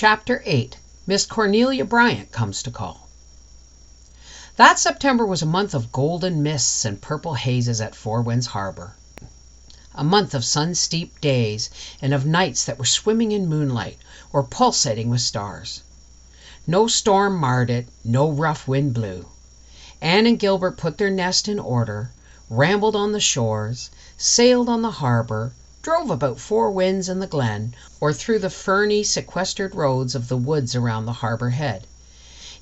Chapter 8. Miss Cornelia Bryant Comes to Call. That September was a month of golden mists and purple hazes at Four Winds Harbor. A month of sun-steeped days and of nights that were swimming in moonlight or pulsating with stars. No storm marred it, no rough wind blew. Anne and Gilbert put their nest in order, rambled on the shores, sailed on the harbor, drove about Four Winds and the Glen, or through the ferny, sequestered roads of the woods around the harbor head.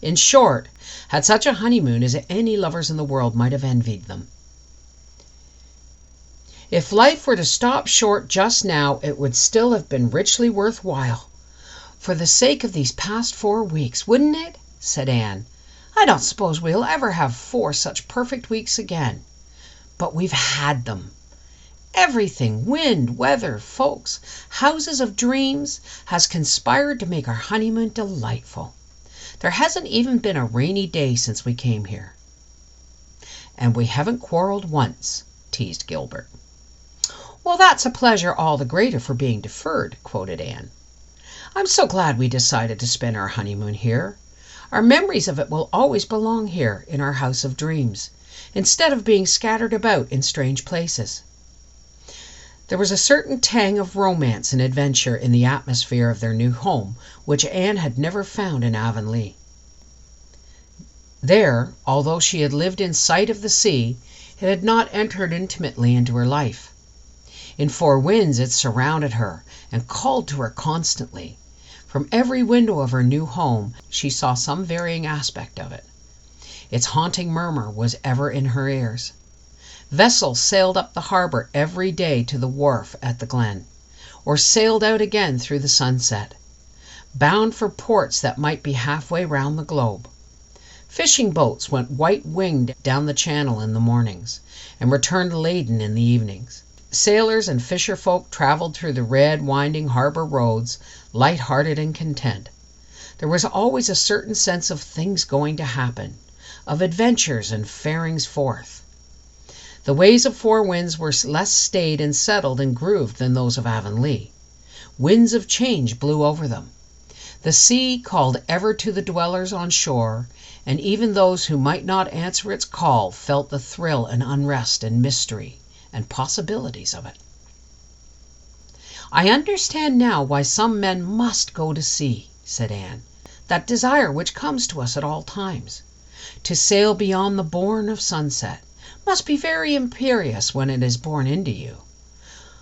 In short, had such a honeymoon as any lovers in the world might have envied them. If life were to stop short just now, it would still have been richly worthwhile. For the sake of these past 4 weeks, wouldn't it? Said Anne. I don't suppose we'll ever have 4 such perfect weeks again. But we've had them. Everything, wind, weather, folks, houses of dreams, has conspired to make our honeymoon delightful. There hasn't even been a rainy day since we came here. And we haven't quarreled once, teased Gilbert. Well, that's a pleasure all the greater for being deferred, quoted Anne. I'm so glad we decided to spend our honeymoon here. Our memories of it will always belong here in our house of dreams, instead of being scattered about in strange places. There was a certain tang of romance and adventure in the atmosphere of their new home, which Anne had never found in Avonlea. There, although she had lived in sight of the sea, it had not entered intimately into her life. In Four Winds it surrounded her and called to her constantly. From every window of her new home she saw some varying aspect of it. Its haunting murmur was ever in her ears. Vessels sailed up the harbor every day to the wharf at the Glen, or sailed out again through the sunset, bound for ports that might be halfway round the globe. Fishing boats went white-winged down the channel in the mornings, and returned laden in the evenings. Sailors and fisher-folk traveled through the red, winding harbor roads, light-hearted and content. There was always a certain sense of things going to happen, of adventures and farings forth. The ways of Four Winds were less staid and settled and grooved than those of Avonlea. Winds of change blew over them. The sea called ever to the dwellers on shore, and even those who might not answer its call felt the thrill and unrest and mystery and possibilities of it. I understand now why some men must go to sea, said Anne, that desire which comes to us at all times. To sail beyond the bourne of sunset must be very imperious when it is born into you.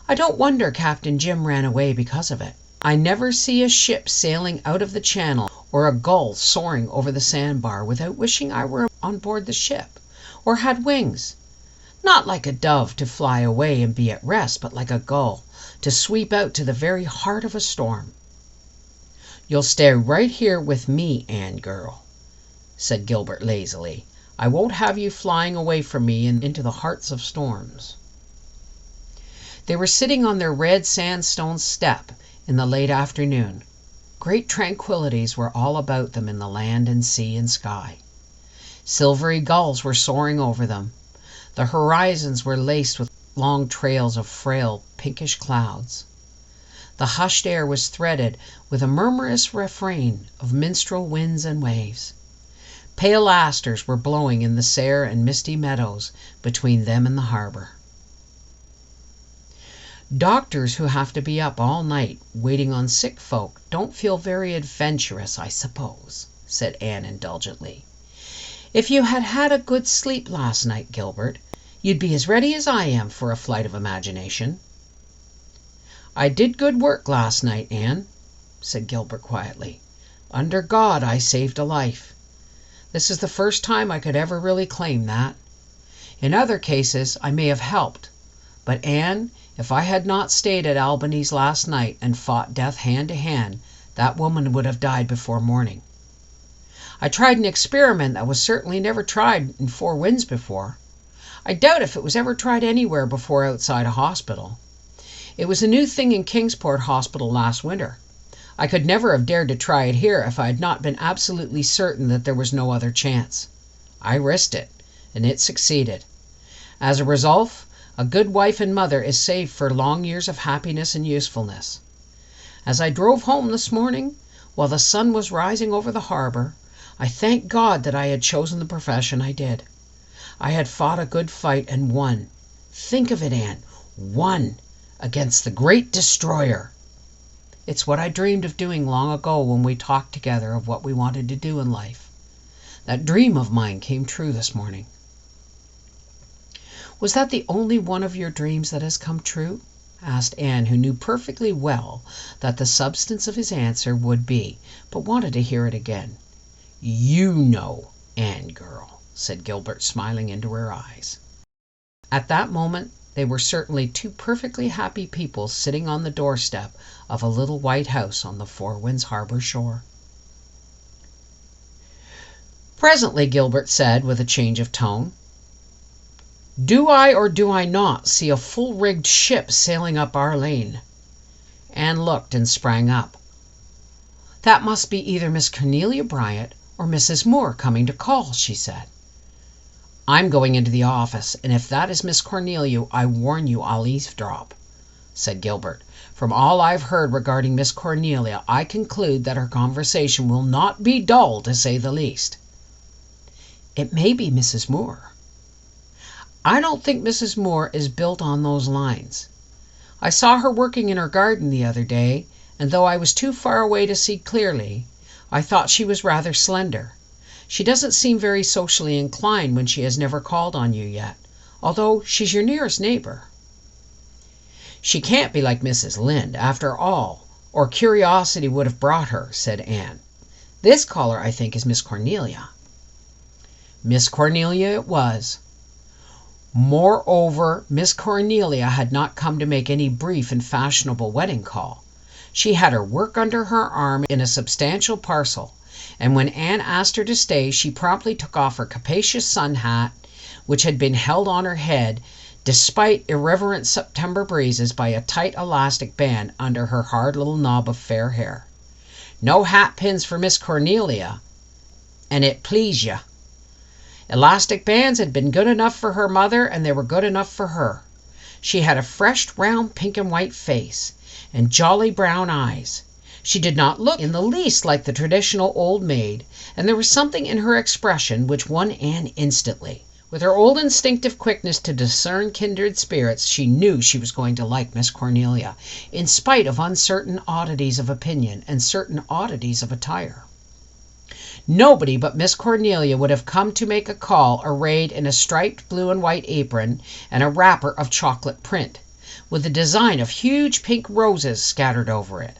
I don't wonder Captain Jim ran away because of it. I never see a ship sailing out of the channel or a gull soaring over the sandbar without wishing I were on board the ship, or had wings. Not like a dove to fly away and be at rest, but like a gull to sweep out to the very heart of a storm. You'll stay right here with me, Anne girl, said Gilbert lazily. I won't have you flying away from me and into the hearts of storms. They were sitting on their red sandstone step in the late afternoon. Great tranquillities were all about them in the land and sea and sky. Silvery gulls were soaring over them. The horizons were laced with long trails of frail, pinkish clouds. The hushed air was threaded with a murmurous refrain of minstrel winds and waves. Pale asters were blowing in the sere and misty meadows between them and the harbor. Doctors who have to be up all night waiting on sick folk don't feel very adventurous, I suppose, said Anne indulgently. If you had had a good sleep last night, Gilbert, you'd be as ready as I am for a flight of imagination. I did good work last night, Anne, said Gilbert quietly. Under God, I saved a life. This is the first time I could ever really claim that. In other cases I may have helped, but Anne, if I had not stayed at Albany's last night and fought death hand to hand, that woman would have died before morning. I tried an experiment that was certainly never tried in Four Winds before. I doubt if it was ever tried anywhere before outside a hospital. It was a new thing in Kingsport Hospital last winter. I could never have dared to try it here if I had not been absolutely certain that there was no other chance. I risked it, and it succeeded. As a result, a good wife and mother is saved for long years of happiness and usefulness. As I drove home this morning, while the sun was rising over the harbor, I thanked God that I had chosen the profession I did. I had fought a good fight and won. Think of it, Anne, won against the great destroyer. It's what I dreamed of doing long ago when we talked together of what we wanted to do in life. That dream of mine came true this morning." "Was that the only one of your dreams that has come true?" asked Anne, who knew perfectly well that the substance of his answer would be, but wanted to hear it again. "You know, Anne girl," said Gilbert, smiling into her eyes. At that moment they were certainly two perfectly happy people sitting on the doorstep of a little white house on the Four Winds Harbor shore. Presently Gilbert said, with a change of tone, "Do I or do I not see a full-rigged ship sailing up our lane?" Anne looked and sprang up. "That must be either Miss Cornelia Bryant or Mrs. Moore coming to call," she said. "I'm going into the office, and if that is Miss Cornelia, I warn you I'll eavesdrop," said Gilbert. "From all I've heard regarding Miss Cornelia, I conclude that her conversation will not be dull, to say the least." "It may be Mrs. Moore." "I don't think Mrs. Moore is built on those lines. I saw her working in her garden the other day, and though I was too far away to see clearly, I thought she was rather slender. She doesn't seem very socially inclined when she has never called on you yet, although she's your nearest neighbor." "She can't be like Mrs. Lynde, after all, or curiosity would have brought her," said Anne. "This caller, I think, is Miss Cornelia." Miss Cornelia it was. Moreover, Miss Cornelia had not come to make any brief and fashionable wedding call. She had her work under her arm in a substantial parcel, and when Anne asked her to stay, she promptly took off her capacious sun hat, which had been held on her head, despite irreverent September breezes, by a tight elastic band under her hard little knob of fair hair. No hat pins for Miss Cornelia, and it please you. Elastic bands had been good enough for her mother, and they were good enough for her. She had a fresh, round, pink and white face, and jolly brown eyes. She did not look in the least like the traditional old maid, and there was something in her expression which won Anne instantly. With her old instinctive quickness to discern kindred spirits, she knew she was going to like Miss Cornelia, in spite of uncertain oddities of opinion and certain oddities of attire. Nobody but Miss Cornelia would have come to make a call arrayed in a striped blue and white apron and a wrapper of chocolate print, with a design of huge pink roses scattered over it.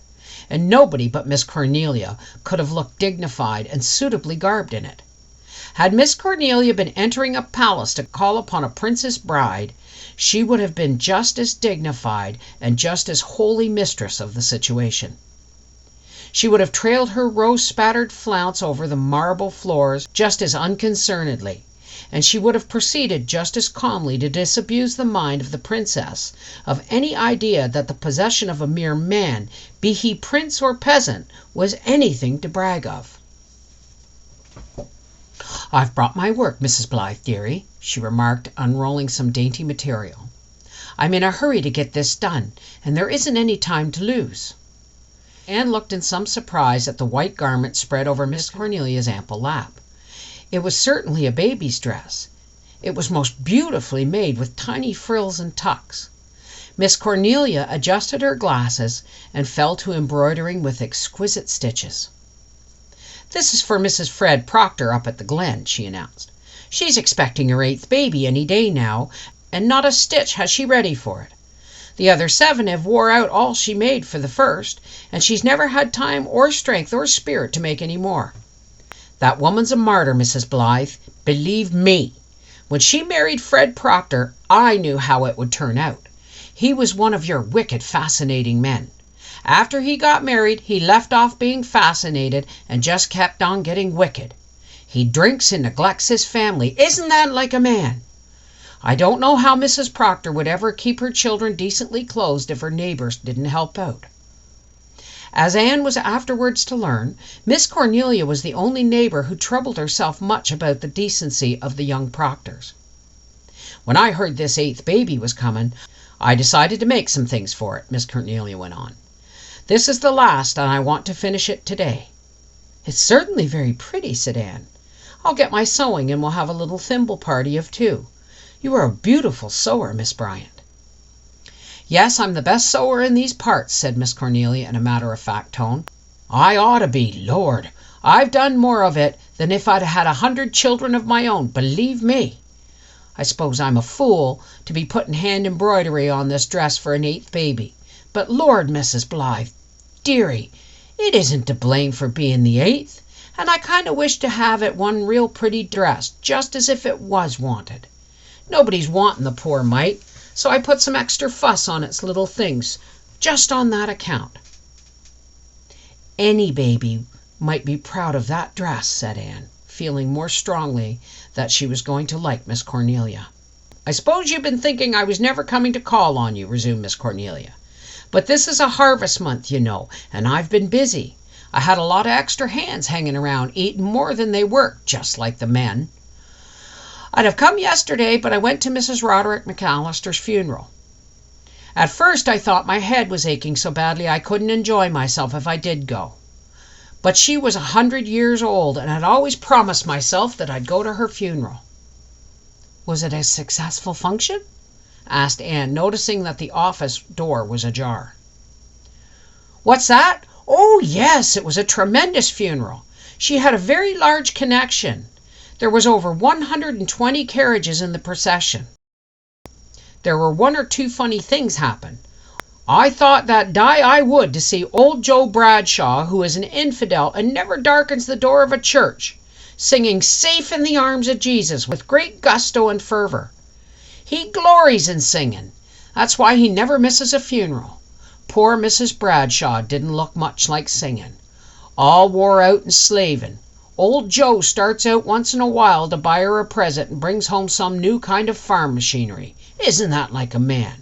And nobody but Miss Cornelia could have looked dignified and suitably garbed in it. Had Miss Cornelia been entering a palace to call upon a princess bride, she would have been just as dignified and just as wholly mistress of the situation. She would have trailed her rose-spattered flounce over the marble floors just as unconcernedly, and she would have proceeded just as calmly to disabuse the mind of the princess of any idea that the possession of a mere man, be he prince or peasant, was anything to brag of. "I've brought my work, Mrs. Blythe, dearie," she remarked, unrolling some dainty material. "I'm in a hurry to get this done, and there isn't any time to lose." Anne looked in some surprise at the white garment spread over Miss Cornelia's ample lap. It was certainly a baby's dress. It was most beautifully made, with tiny frills and tucks. Miss Cornelia adjusted her glasses and fell to embroidering with exquisite stitches. "This is for Mrs. Fred Proctor up at the Glen," she announced. "She's expecting her 8th baby any day now, and not a stitch has she ready for it. The other 7 have wore out all she made for the first, and she's never had time or strength or spirit to make any more. That woman's a martyr, Mrs. Blythe, believe me. When she married Fred Proctor, I knew how it would turn out. He was one of your wicked, fascinating men. After he got married, he left off being fascinated and just kept on getting wicked. He drinks and neglects his family. Isn't that like a man? I don't know how Mrs. Proctor would ever keep her children decently clothed if her neighbors didn't help out." As Anne was afterwards to learn, Miss Cornelia was the only neighbor who troubled herself much about the decency of the young Proctors. "When I heard this 8th baby was coming, I decided to make some things for it," Miss Cornelia went on. "This is the last, and I want to finish it today. "It's certainly very pretty," said Anne. "I'll get my sewing and we'll have a little thimble party of two. You are a beautiful sewer, Miss Bryant." "Yes, I'm the best sewer in these parts," said Miss Cornelia in a matter-of-fact tone. "I ought to be. Lord, I've done more of it than if I'd had 100 children of my own, believe me. I suppose I'm a fool to be putting hand embroidery on this dress for an 8th baby. But Lord, Mrs. Blythe, dearie, it isn't to blame for being the 8th, and I kind of wish to have it one real pretty dress, just as if it was wanted. Nobody's wanting the poor mite, so I put some extra fuss on its little things, just on that account." "Any baby might be proud of that dress," said Anne, feeling more strongly that she was going to like Miss Cornelia. "I suppose you've been thinking I was never coming to call on you," resumed Miss Cornelia. "But this is a harvest month, you know, and I've been busy. I had a lot of extra hands hanging around eating more than they worked, just like the men. I'd have come yesterday, but I went to Mrs. Roderick McAllister's funeral. At first I thought my head was aching so badly I couldn't enjoy myself if I did go. But she was 100 years old, and I'd always promised myself that I'd go to her funeral." "Was it a successful function?" asked Anne, noticing that the office door was ajar. "What's that? Oh, yes, it was a tremendous funeral. She had a very large connection. There was over 120 carriages in the procession. There were 1 or 2 funny things happen. I thought that die I would to see old Joe Bradshaw, who is an infidel and never darkens the door of a church, singing 'Safe in the Arms of Jesus' with great gusto and fervor. He glories in singing. That's why he never misses a funeral. Poor Mrs. Bradshaw didn't look much like singing. All wore out and slaving. Old Joe starts out once in a while to buy her a present and brings home some new kind of farm machinery. Isn't that like a man?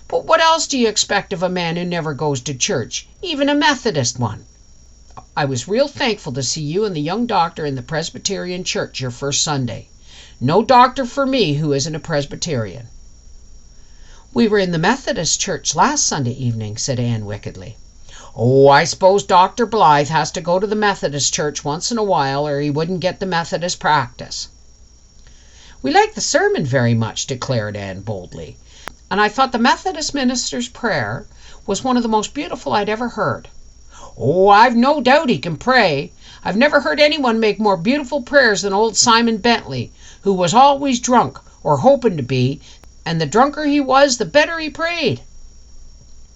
But what else do you expect of a man who never goes to church, even a Methodist one? I was real thankful to see you and the young doctor in the Presbyterian church your first Sunday. No doctor for me who isn't a Presbyterian." "We were in the Methodist church last Sunday evening," said Anne wickedly. "Oh, I suppose Dr. Blythe has to go to the Methodist church once in a while, or he wouldn't get the Methodist practice." "We liked the sermon very much," declared Anne boldly, "and I thought the Methodist minister's prayer was one of the most beautiful I'd ever heard." "Oh, I've no doubt he can pray. I've never heard anyone make more beautiful prayers than old Simon Bentley, who was always drunk, or hoping to be, and the drunker he was, the better he prayed."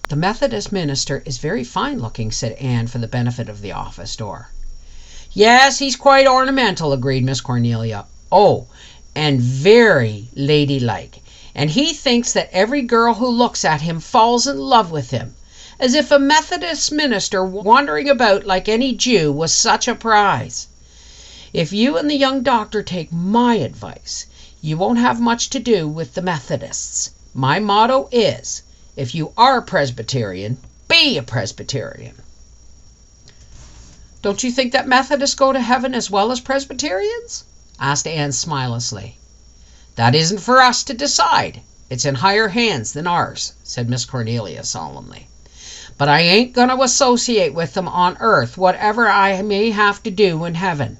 "The Methodist minister is very fine-looking," said Anne for the benefit of the office door. "Yes, he's quite ornamental," agreed Miss Cornelia. "Oh, and very ladylike. And he thinks that every girl who looks at him falls in love with him, as if a Methodist minister wandering about like any Jew was such a prize. If you and the young doctor take my advice, you won't have much to do with the Methodists. My motto is, if you are Presbyterian, be a Presbyterian." "Don't you think that Methodists go to heaven as well as Presbyterians?" asked Anne smilelessly. "That isn't for us to decide. It's in higher hands than ours," said Miss Cornelia solemnly. "But I ain't going to associate with them on earth, whatever I may have to do in heaven.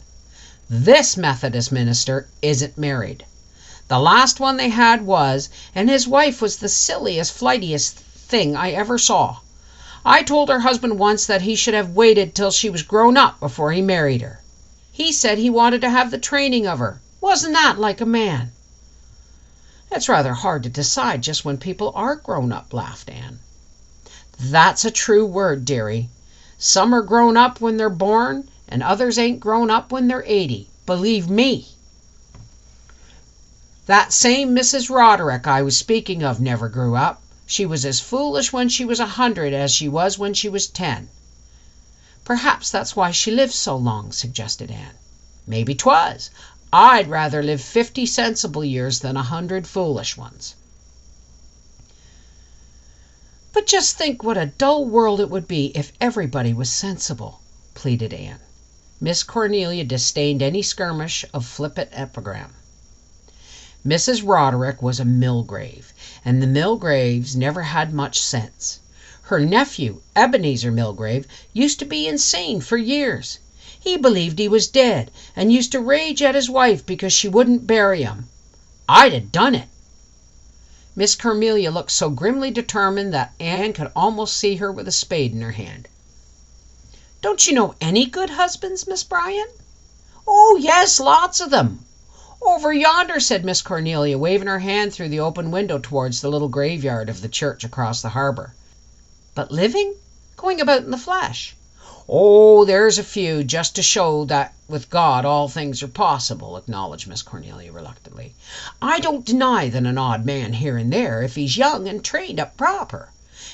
This Methodist minister isn't married. The last one they had was, and his wife was the silliest, flightiest thing I ever saw. I told her husband once that he should have waited till she was grown up before he married her. He said he wanted to have the training of her. Wasn't that like a man?" "It's rather hard to decide just when people are grown up," laughed Anne. "That's a true word, dearie. Some are grown up when they're born, and others ain't grown up when they're 80. Believe me. That same Mrs. Roderick I was speaking of never grew up. She was as foolish when she was 100 as she was when she was 10. "Perhaps that's why she lived so long," suggested Anne. "Maybe 'twas. I'd rather live 50 sensible years than 100 foolish ones." "But just think what a dull world it would be if everybody was sensible," pleaded Anne. Miss Cornelia disdained any skirmish of flippant epigram. Mrs. Roderick was a Milgrave, and the Milgraves never had much sense. Her nephew, Ebenezer Milgrave, used to be insane for years. He believed he was dead and used to rage at his wife because she wouldn't bury him. I'd have done it." Miss Cornelia looked so grimly determined that Anne could almost see her with a spade in her hand. "Don't you know any good husbands, Miss Bryant?" "Oh, yes, lots of them. Over yonder," said Miss Cornelia, waving her hand through the open window towards the little graveyard of the church across the harbor. "But living? Going about in the flesh?" "Oh, there's a few, just to show that with God all things are possible," acknowledged Miss Cornelia reluctantly. "I don't deny that an odd man here and there, if he's young and trained up proper,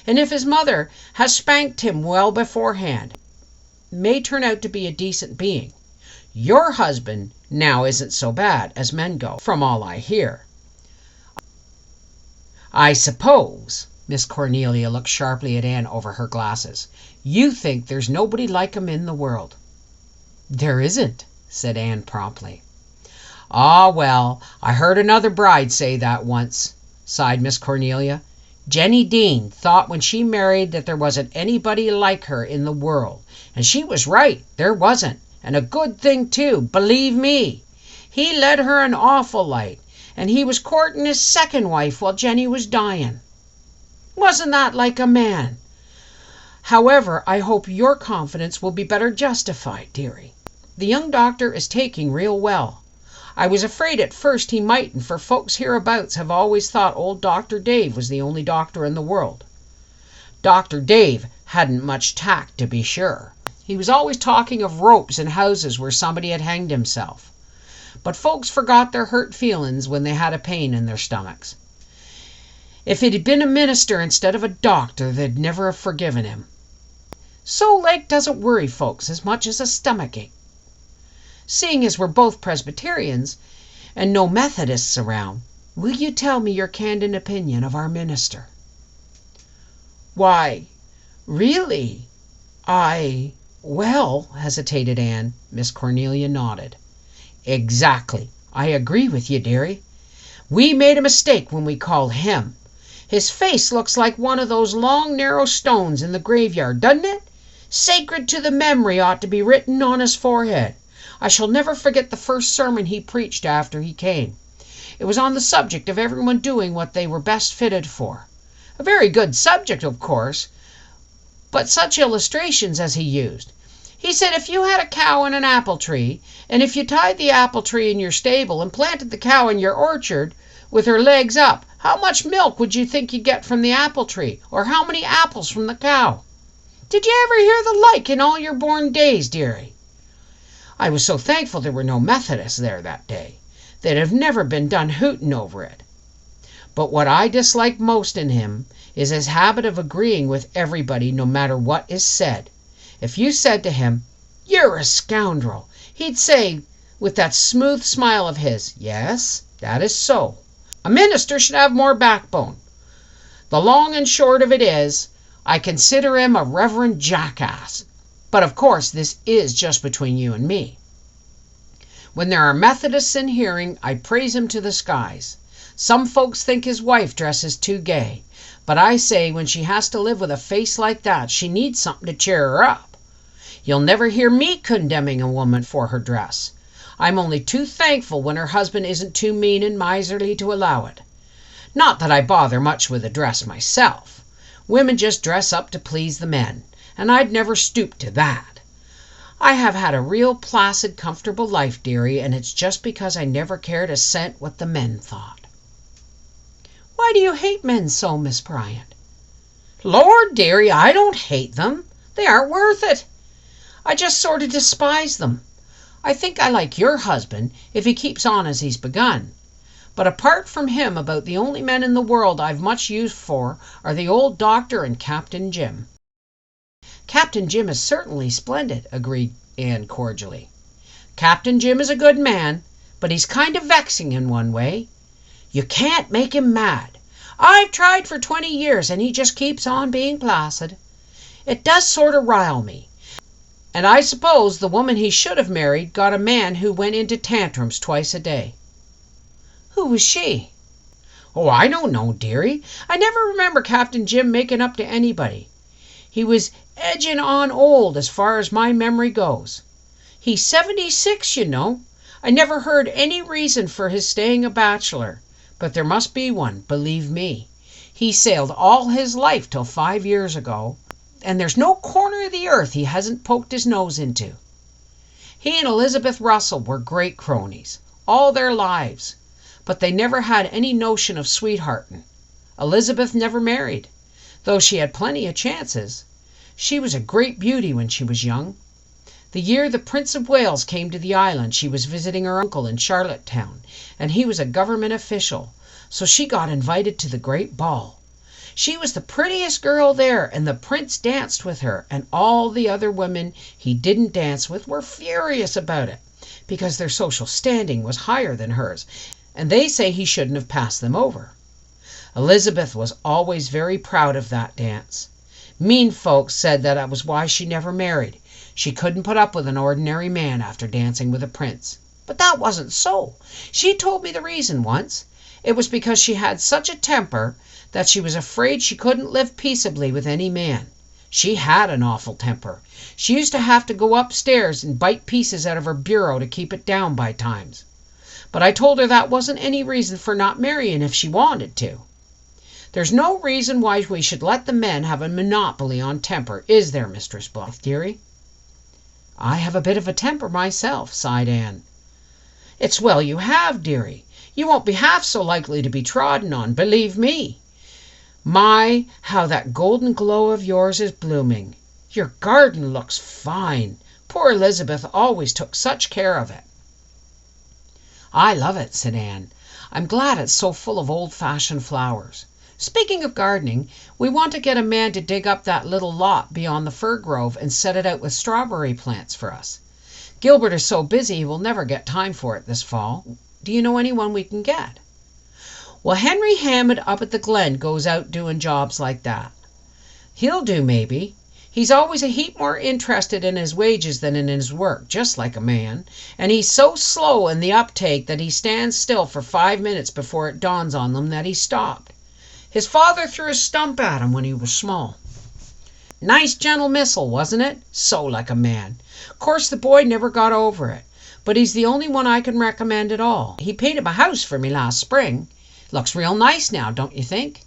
and if his mother has spanked him well beforehand, may turn out to be a decent being. Your husband, now, isn't so bad, as men go, from all I hear. I suppose," Miss Cornelia looked sharply at Anne over her glasses, "you think there's nobody like him in the world." "There isn't," said Anne promptly. "Ah, well, I heard another bride say that once," sighed Miss Cornelia. "Jenny Dean thought when she married that there wasn't anybody like her in the world, and she was right, there wasn't, and a good thing too, believe me. He led her an awful light, and he was courting his second wife while Jenny was dying. Wasn't that like a man? However, I hope your confidence will be better justified, dearie. The young doctor is taking real well. I was afraid at first he mightn't, for folks hereabouts have always thought old Dr. Dave was the only doctor in the world. Dr. Dave hadn't much tact, to be sure. He was always talking of ropes and houses where somebody had hanged himself. But folks forgot their hurt feelings when they had a pain in their stomachs. If it had been a minister instead of a doctor, they'd never have forgiven him. So Lake doesn't worry folks as much as a stomachache. Seeing as we're both Presbyterians and no Methodists around, will you tell me your candid opinion of our minister?" "Why, really, well," hesitated Anne. Miss Cornelia nodded. "Exactly. I agree with you, dearie. We made a mistake when we called him. His face looks like one of those long, narrow stones in the graveyard, doesn't it? Sacred to the memory ought to be written on his forehead. I shall never forget the first sermon he preached after he came. It was on the subject of everyone doing what they were best fitted for. A very good subject, of course, but such illustrations as he used. He said if you had a cow and an apple tree, and if you tied the apple tree in your stable and planted the cow in your orchard with her legs up, how much milk would you think you'd get from the apple tree, or how many apples from the cow? Did you ever hear the like in all your born days, dearie?" I was so thankful there were no Methodists there that day. They'd have never been done hooting over it. But what I dislike most in him is his habit of agreeing with everybody no matter what is said. If you said to him, "You're a scoundrel," he'd say with that smooth smile of his, "Yes, that is so. A minister should have more backbone. The long and short of it is, I consider him a reverend jackass. But of course this is just between you and me. When there are Methodists in hearing, I praise him to the skies. Some folks think his wife dresses too gay, but I say when she has to live with a face like that, she needs something to cheer her up. You'll never hear me condemning a woman for her dress. I'm only too thankful when her husband isn't too mean and miserly to allow it. Not that I bother much with a dress myself. Women just dress up to please the men, and I'd never stoop to that. I have had a real placid, comfortable life, dearie, and it's just because I never cared a cent what the men thought." "Why do you hate men so, Miss Bryant?" "Lord, dearie, I don't hate them. They aren't worth it. I just sort of despise them. I think I like your husband if he keeps on as he's begun. But apart from him, about the only men in the world I've much use for are the old doctor and Captain Jim." "Captain Jim is certainly splendid," agreed Anne cordially. "Captain Jim is a good man, but he's kind of vexing in one way. You can't make him mad. I've tried for 20 years, and he just keeps on being placid. It does sort of rile me. And I suppose the woman he should have married got a man who went into tantrums twice a day." "Who was she?" "Oh, I don't know, dearie. I never remember Captain Jim making up to anybody. He was edging on old as far as my memory goes. He's 76, you know. I never heard any reason for his staying a bachelor, but there must be one, believe me. He sailed all his life till 5 years ago, and there's no corner of the earth he hasn't poked his nose into. He and Elizabeth Russell were great cronies, all their lives, but they never had any notion of sweethearting. Elizabeth never married, though she had plenty of chances. She was a great beauty when she was young. The year the Prince of Wales came to the island, she was visiting her uncle in Charlottetown, and he was a government official, so she got invited to the great ball. She was the prettiest girl there, and the prince danced with her, and all the other women he didn't dance with were furious about it, because their social standing was higher than hers, and they say he shouldn't have passed them over. Elizabeth was always very proud of that dance. Mean folks said that was why she never married. She couldn't put up with an ordinary man after dancing with a prince. But that wasn't so. She told me the reason once. It was because she had such a temper that she was afraid she couldn't live peaceably with any man. She had an awful temper. She used to have to go upstairs and bite pieces out of her bureau to keep it down by times. But I told her that wasn't any reason for not marrying if she wanted to. There's no reason why we should let the men have a monopoly on temper, is there, Mistress Blythe, dearie? I have a bit of a temper myself, sighed Anne. It's well you have, dearie. You won't be half so likely to be trodden on, believe me. My, how that golden glow of yours is blooming. Your garden looks fine. Poor Elizabeth always took such care of it. I love it, said Anne. I'm glad it's so full of old-fashioned flowers. Speaking of gardening, we want to get a man to dig up that little lot beyond the fir grove and set it out with strawberry plants for us. Gilbert is so busy he will never get time for it this fall. Do you know anyone we can get? Well, Henry Hammond up at the Glen goes out doing jobs like that. He'll do, maybe. He's always a heap more interested in his wages than in his work, just like a man. And he's so slow in the uptake that he stands still for 5 minutes before it dawns on them that he stopped. His father threw a stump at him when he was small. Nice gentle missile, wasn't it? So like a man. Of course the boy never got over it, but he's the only one I can recommend at all. He painted my house for me last spring. Looks real nice now, don't you think?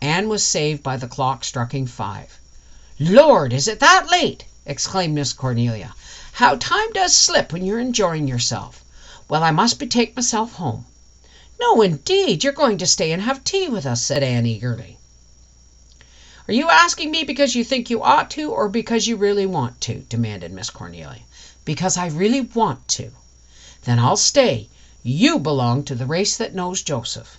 Anne was saved by the clock striking 5. Lord, is it that late? Exclaimed Miss Cornelia. How time does slip when you're enjoying yourself. Well, I must betake myself home. No, indeed, you're going to stay and have tea with us, said Anne eagerly. Are you asking me because you think you ought to, or because you really want to? Demanded Miss Cornelia. Because I really want to. Then I'll stay. You belong to the race that knows Joseph.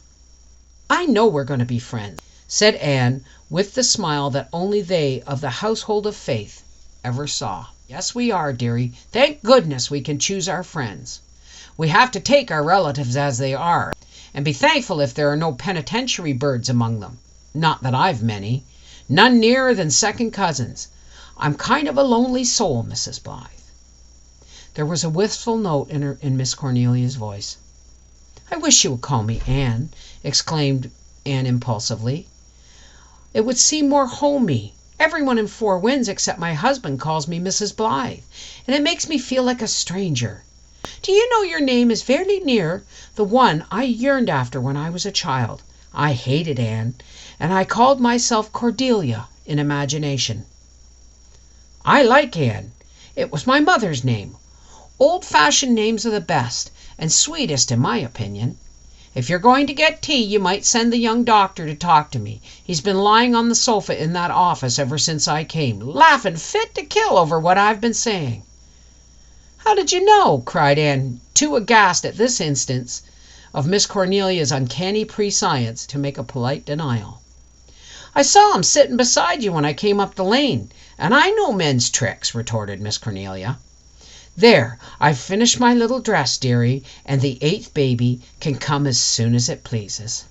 I know we're going to be friends, said Anne, with the smile that only they of the household of faith ever saw. Yes, we are, dearie. Thank goodness we can choose our friends. We have to take our relatives as they are, and be thankful if there are no penitentiary birds among them. Not that I've many. None nearer than second cousins. I'm kind of a lonely soul, Mrs. Blythe. There was a wistful note in Miss Cornelia's voice. I wish you would call me Anne, exclaimed Anne impulsively. It would seem more homey. Everyone in Four Winds except my husband calls me Mrs. Blythe, and it makes me feel like a stranger. Do you know your name is very near the one I yearned after when I was a child? I hated Anne, and I called myself Cordelia in imagination. I like Anne. It was my mother's name. Old-fashioned names are the best and sweetest in my opinion. If you're going to get tea, you might send the young doctor to talk to me. He's been lying on the sofa in that office ever since I came, laughing fit to kill over what I've been saying. How did you know? Cried Anne, too aghast at this instance of Miss Cornelia's uncanny prescience to make a polite denial. I saw him sitting beside you when I came up the lane, and I know men's tricks, retorted Miss Cornelia. There, I've finished my little dress, dearie, and the 8th baby can come as soon as it pleases.